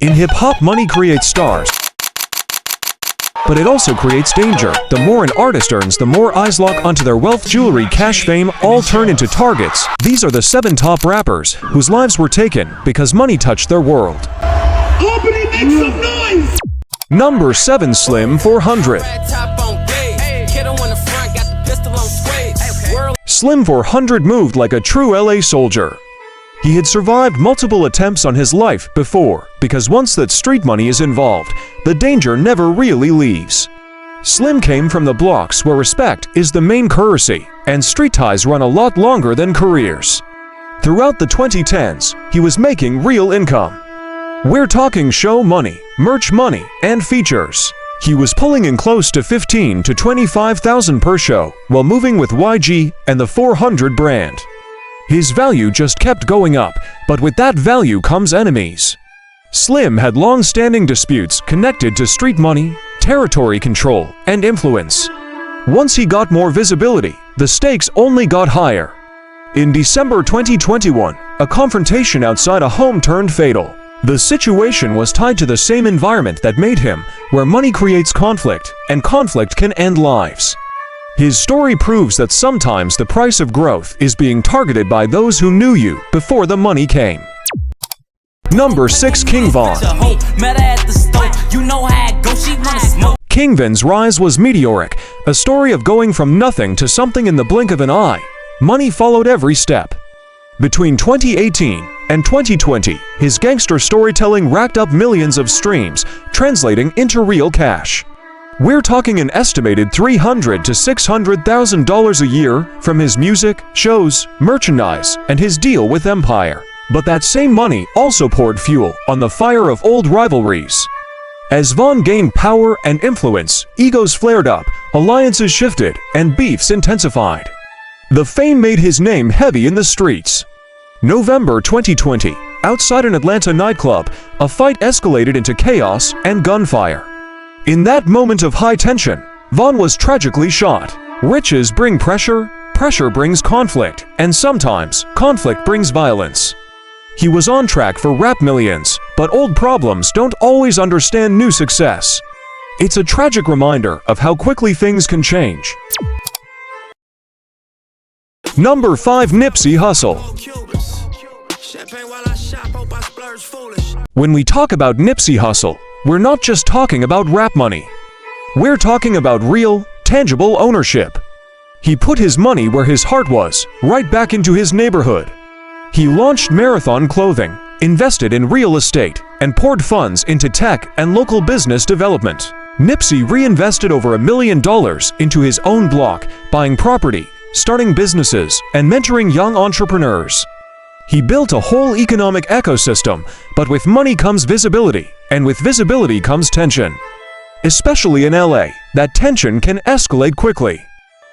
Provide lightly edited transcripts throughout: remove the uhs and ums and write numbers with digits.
In hip-hop, money creates stars, but it also creates danger. The more an artist earns, the more eyes lock onto their wealth, jewelry, cash, fame, all turn into targets. These are the 7 top rappers whose lives were taken because money touched their world. Number 7, Slim 400. Slim 400 moved like a true LA soldier. He had survived multiple attempts on his life before, because once that street money is involved, the danger never really leaves. Slim came from the blocks where respect is the main currency, and street ties run a lot longer than careers. Throughout the 2010s, he was making real income. We're talking show money, merch money, and features. He was pulling in close to $15,000 to $25,000 per show while moving with YG and the 400 brand. His value just kept going up, but with that value comes enemies. Slim had long-standing disputes connected to street money, territory control, and influence. Once he got more visibility, the stakes only got higher. In December 2021, a confrontation outside a home turned fatal. The situation was tied to the same environment that made him, where money creates conflict, and conflict can end lives. His story proves that sometimes the price of growth is being targeted by those who knew you before the money came. Number 6, King Von. King Von's rise was meteoric, a story of going from nothing to something in the blink of an eye. Money followed every step. Between 2018 and 2020, his gangster storytelling racked up millions of streams, translating into real cash. We're talking an estimated $300,000 to $600,000 a year from his music, shows, merchandise, and his deal with Empire. But that same money also poured fuel on the fire of old rivalries. As Von gained power and influence, egos flared up, alliances shifted, and beefs intensified. The fame made his name heavy in the streets. November 2020, outside an Atlanta nightclub, a fight escalated into chaos and gunfire. In that moment of high tension, Von was tragically shot. Riches bring pressure, pressure brings conflict, and sometimes conflict brings violence. He was on track for rap millions, but old problems don't always understand new success. It's a tragic reminder of how quickly things can change. Number 5, Nipsey Hussle. When we talk about Nipsey Hussle, we're not just talking about rap money. We're talking about real, tangible ownership. He put his money where his heart was, right back into his neighborhood. He launched Marathon Clothing, invested in real estate, and poured funds into tech and local business development. Nipsey reinvested over $1 million into his own block, buying property, starting businesses, and mentoring young entrepreneurs. He built a whole economic ecosystem, but with money comes visibility, and with visibility comes tension. Especially in LA, that tension can escalate quickly.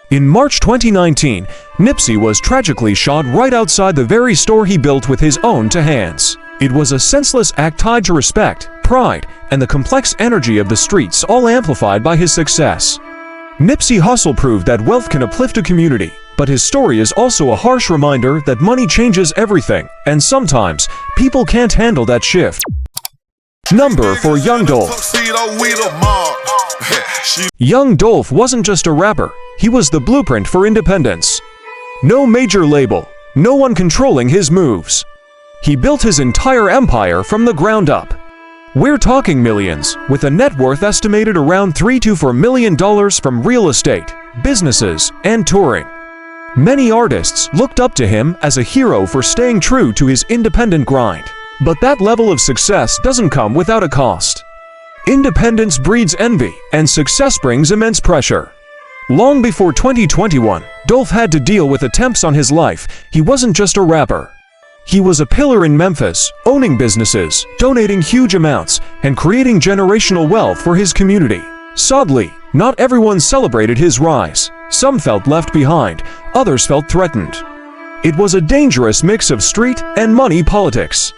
In March 2019, Nipsey was tragically shot right outside the very store he built with his own 2 hands. It was a senseless act tied to respect, pride, and the complex energy of the streets, all amplified by his success. Nipsey Hussle proved that wealth can uplift a community, but his story is also a harsh reminder that money changes everything, and sometimes people can't handle that shift. Number 4, Young Dolph. Young Dolph wasn't just a rapper, he was the blueprint for independence. No major label, no one controlling his moves. He built his entire empire from the ground up. We're talking millions, with a net worth estimated around $3 to $4 million from real estate, businesses, and touring. Many artists looked up to him as a hero for staying true to his independent grind. But that level of success doesn't come without a cost. Independence breeds envy, and success brings immense pressure. Long before 2021, Dolph had to deal with attempts on his life. He wasn't just a rapper. He was a pillar in Memphis, owning businesses, donating huge amounts, and creating generational wealth for his community. Sadly, not everyone celebrated his rise. Some felt left behind, others felt threatened. It was a dangerous mix of street and money politics.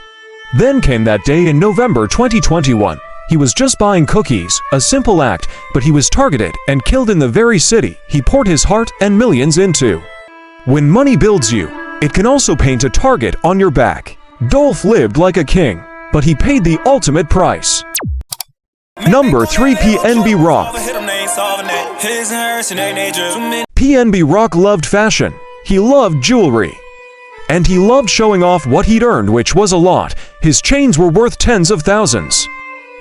Then came that day in November 2021. He was just buying cookies, a simple act, but he was targeted and killed in the very city he poured his heart and millions into. When money builds you, it can also paint a target on your back. Dolph lived like a king. but he paid the ultimate price. Number 3. PNB Rock. PNB Rock loved fashion. He loved jewelry. And he loved showing off what he'd earned, which was a lot. His chains were worth tens of thousands.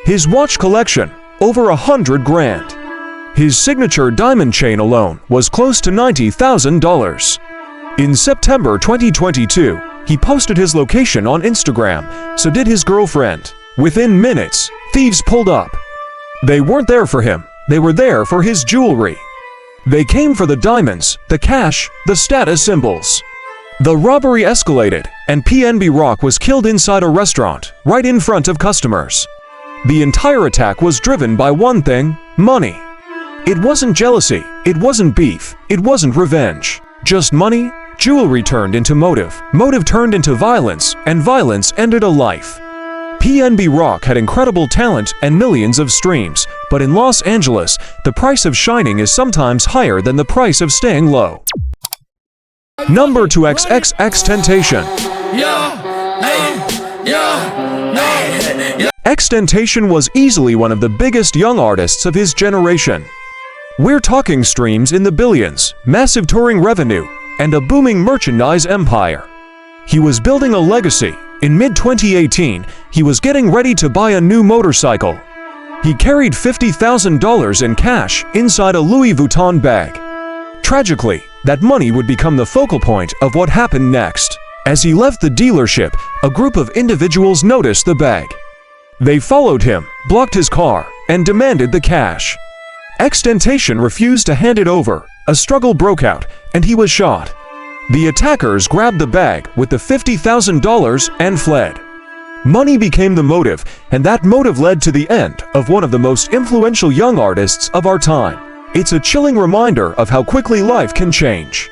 His watch collection, over $100,000. His signature diamond chain alone was close to $90,000. In September 2022, he posted his location on Instagram, so did his girlfriend. Within minutes, thieves pulled up. They weren't there for him, they were there for his jewelry. They came for the diamonds, the cash, the status symbols. The robbery escalated, and PNB Rock was killed inside a restaurant, right in front of customers. The entire attack was driven by one thing: money. It wasn't jealousy, it wasn't beef, it wasn't revenge. Just money. Jewelry turned into motive, motive turned into violence, and violence ended a life. PNB Rock had incredible talent and millions of streams, but in Los Angeles, the price of shining is sometimes higher than the price of staying low. Number 2. XXXTentacion. XXXTentacion was easily one of the biggest young artists of his generation. We're talking streams in the billions, massive touring revenue, and a booming merchandise empire. He was building a legacy. In mid-2018, he was getting ready to buy a new motorcycle. He carried $50,000 in cash inside a Louis Vuitton bag. Tragically, that money would become the focal point of what happened next. As he left the dealership, a group of individuals noticed the bag. They followed him, blocked his car, and demanded the cash. XXXTentacion refused to hand it over. A struggle broke out, and he was shot. The attackers grabbed the bag with the $50,000 and fled. Money became the motive, and that motive led to the end of one of the most influential young artists of our time. It's a chilling reminder of how quickly life can change.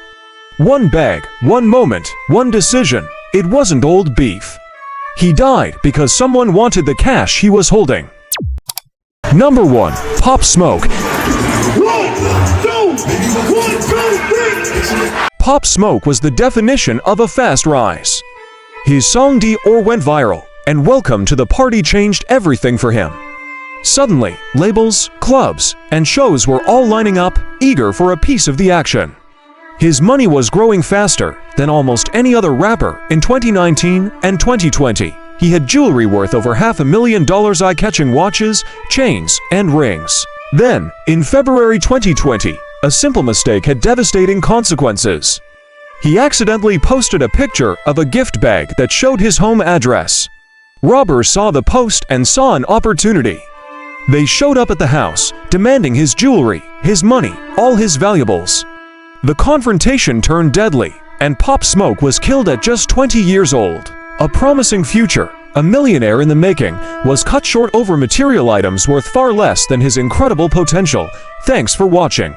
One bag, one moment, one decision. It wasn't old beef. He died because someone wanted the cash he was holding. Number 1. Pop Smoke. Pop Smoke was the definition of a fast rise. His song Dior went viral, and Welcome to the Party changed everything for him. Suddenly, labels, clubs, and shows were all lining up, eager for a piece of the action. His money was growing faster than almost any other rapper in 2019 and 2020. He had jewelry worth over $500,000, eye-catching watches, chains, and rings. Then, in February 2020, a simple mistake had devastating consequences. He accidentally posted a picture of a gift bag that showed his home address. Robbers saw the post and saw an opportunity. They showed up at the house, demanding his jewelry, his money, all his valuables. The confrontation turned deadly, and Pop Smoke was killed at just 20 years old. A promising future, a millionaire in the making, was cut short over material items worth far less than his incredible potential. Thanks for watching.